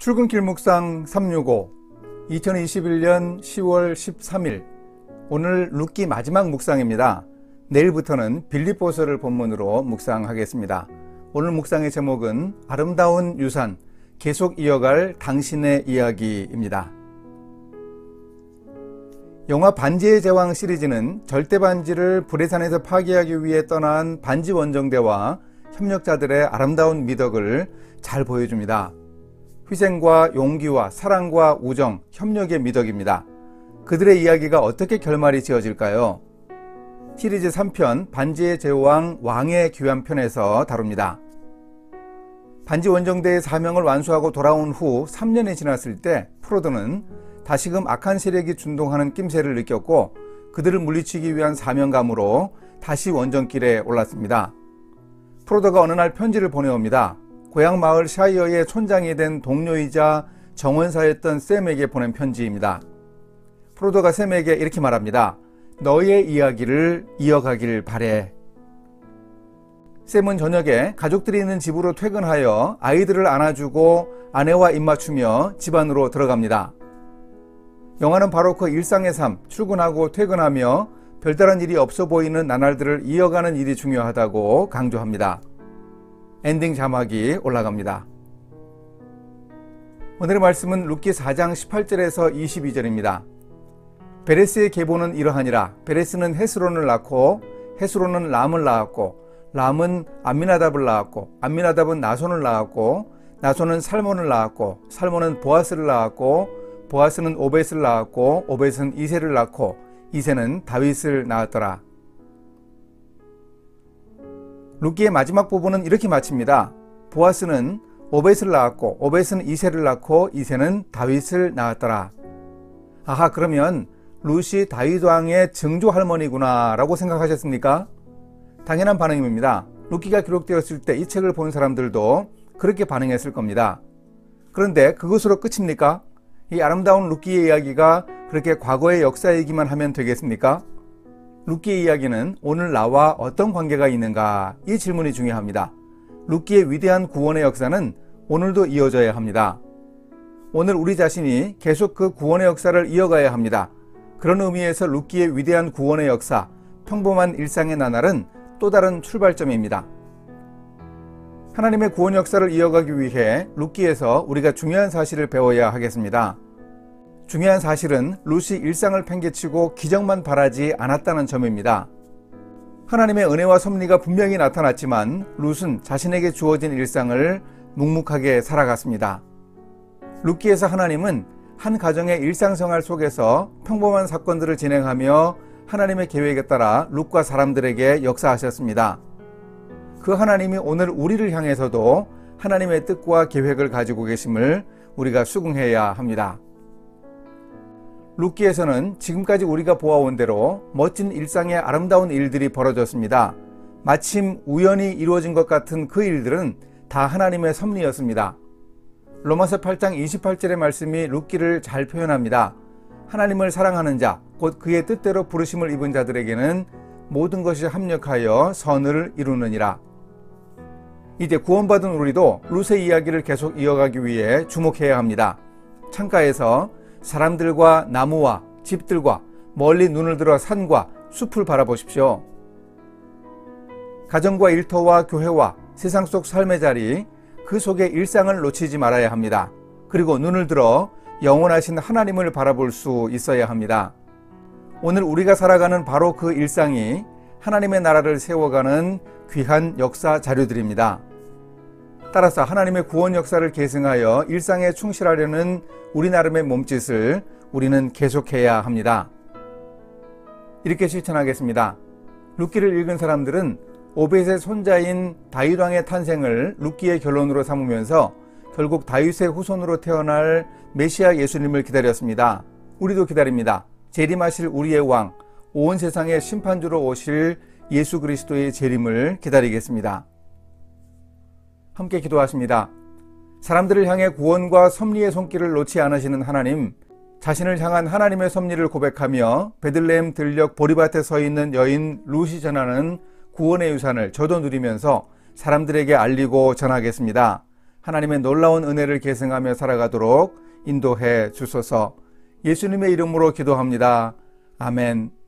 출근길 묵상 365 2021년 10월 13일 오늘 룻기 마지막 묵상입니다. 내일부터는 빌립보서를 본문으로 묵상하겠습니다. 오늘 묵상의 제목은 아름다운 유산, 계속 이어갈 당신의 이야기입니다. 영화 반지의 제왕 시리즈는 절대 반지를 불의 산에서 파괴하기 위해 떠난 반지 원정대와 협력자들의 아름다운 미덕을 잘 보여줍니다. 희생과 용기와 사랑과 우정, 협력의 미덕입니다. 그들의 이야기가 어떻게 결말이 지어질까요? 시리즈 3편 반지의 제왕 왕의 귀환 편에서 다룹니다. 반지 원정대의 사명을 완수하고 돌아온 후 3년이 지났을 때 프로도는 다시금 악한 세력이 준동하는 낌새를 느꼈고 그들을 물리치기 위한 사명감으로 다시 원정길에 올랐습니다. 프로도가 어느 날 편지를 보내옵니다. 고향 마을 샤이어의 촌장이 된 동료이자 정원사였던 샘에게 보낸 편지입니다. 프로도가 샘에게 이렇게 말합니다. 너의 이야기를 이어가길 바래. 샘은 저녁에 가족들이 있는 집으로 퇴근하여 아이들을 안아주고 아내와 입맞추며 집 안으로 들어갑니다. 영화는 바로 그 일상의 삶, 출근하고 퇴근하며 별다른 일이 없어 보이는 나날들을 이어가는 일이 중요하다고 강조합니다. 엔딩 자막이 올라갑니다. 오늘의 말씀은 룻기 4장 18절에서 22절입니다. 베레스의 계보는 이러하니라. 베레스는 헤스론을 낳고 헤스론은 람을 낳았고 람은 암미나답을 낳았고 암미나답은 나손을 낳았고 나손은 살몬을 낳았고 살몬은 보아스를 낳았고 보아스는 오벳을 낳았고 오벳은 이새를 낳고 이새는 다윗을 낳았더라. 룻기의 마지막 부분은 이렇게 마칩니다. 보아스는 오벳을 낳았고 오벳은 이새를 낳고 이새는 다윗을 낳았더라. 아하, 그러면 룻이 다윗 왕의 증조 할머니구나 라고 생각하셨습니까? 당연한 반응입니다. 룻기가 기록되었을 때 이 책을 본 사람들도 그렇게 반응했을 겁니다. 그런데 그것으로 끝입니까? 이 아름다운 룻기의 이야기가 그렇게 과거의 역사이기만 하면 되겠습니까? 룻기의 이야기는 오늘 나와 어떤 관계가 있는가? 이 질문이 중요합니다. 룻기의 위대한 구원의 역사는 오늘도 이어져야 합니다. 오늘 우리 자신이 계속 그 구원의 역사를 이어가야 합니다. 그런 의미에서 룻기의 위대한 구원의 역사, 평범한 일상의 나날은 또 다른 출발점입니다. 하나님의 구원 역사를 이어가기 위해 룻기에서 우리가 중요한 사실을 배워야 하겠습니다. 중요한 사실은 룻이 일상을 팽개치고 기적만 바라지 않았다는 점입니다. 하나님의 은혜와 섭리가 분명히 나타났지만 룻은 자신에게 주어진 일상을 묵묵하게 살아갔습니다. 룻기에서 하나님은 한 가정의 일상생활 속에서 평범한 사건들을 진행하며 하나님의 계획에 따라 룻과 사람들에게 역사하셨습니다. 그 하나님이 오늘 우리를 향해서도 하나님의 뜻과 계획을 가지고 계심을 우리가 수긍해야 합니다. 룻기에서는 지금까지 우리가 보아온 대로 멋진 일상의 아름다운 일들이 벌어졌습니다. 마침 우연히 이루어진 것 같은 그 일들은 다 하나님의 섭리였습니다. 로마서 8장 28절의 말씀이 룻기를 잘 표현합니다. 하나님을 사랑하는 자, 곧 그의 뜻대로 부르심을 입은 자들에게는 모든 것이 합력하여 선을 이루느니라. 이제 구원받은 우리도 룻의 이야기를 계속 이어가기 위해 주목해야 합니다. 창가에서 사람들과 나무와 집들과 멀리 눈을 들어 산과 숲을 바라보십시오. 가정과 일터와 교회와 세상 속 삶의 자리, 그 속의 일상을 놓치지 말아야 합니다. 그리고 눈을 들어 영원하신 하나님을 바라볼 수 있어야 합니다. 오늘 우리가 살아가는 바로 그 일상이 하나님의 나라를 세워가는 귀한 역사 자료들입니다. 따라서 하나님의 구원 역사를 계승하여 일상에 충실하려는 우리 나름의 몸짓을 우리는 계속해야 합니다. 이렇게 실천하겠습니다. 룻기를 읽은 사람들은 오벳의 손자인 다윗 왕의 탄생을 룻기의 결론으로 삼으면서 결국 다윗의 후손으로 태어날 메시아 예수님을 기다렸습니다. 우리도 기다립니다. 재림하실 우리의 왕, 온 세상의 심판주로 오실 예수 그리스도의 재림을 기다리겠습니다. 함께 기도하십니다. 사람들을 향해 구원과 섭리의 손길을 놓지 않으시는 하나님, 자신을 향한 하나님의 섭리를 고백하며 베들레헴 들녘 보리밭에 서 있는 여인 룻이 전하는 구원의 유산을 저도 누리면서 사람들에게 알리고 전하겠습니다. 하나님의 놀라운 은혜를 계승하며 살아가도록 인도해 주소서. 예수님의 이름으로 기도합니다. 아멘.